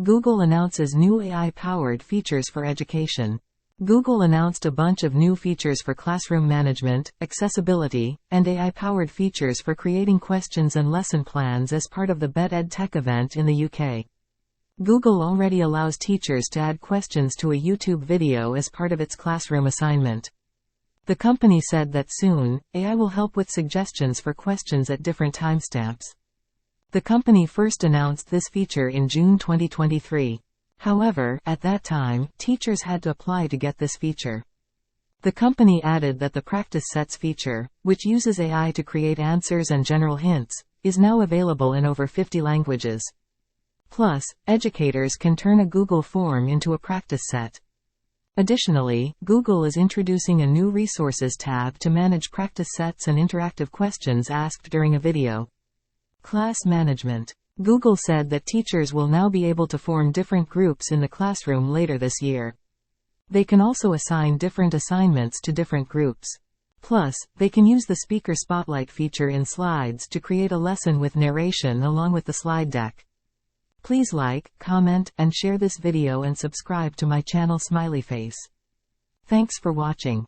Google announces new AI-powered features for education. Google announced a bunch of new features for classroom management, accessibility, and AI-powered features for creating questions and lesson plans as part of the BET EdTech event in the UK. Google already allows teachers to add questions to a YouTube video as part of its classroom assignment. The company said that soon, AI will help with suggestions for questions at different timestamps. The company first announced this feature in June 2023. However, at that time, teachers had to apply to get this feature. The company added that the Practice Sets feature, which uses AI to create answers and general hints, is now available in over 50 languages. Plus, educators can turn a Google form into a practice set. Additionally, Google is introducing a new Resources tab to manage practice sets and interactive questions asked during a video. Class management. Google said that teachers will now be able to form different groups in the classroom later this year. They can also assign different assignments to different groups. Plus, they can use the Speaker Spotlight feature in Slides to create a lesson with narration along with the slide deck. Please like, comment, and share this video and subscribe to my channel Smiley Face. Thanks for watching.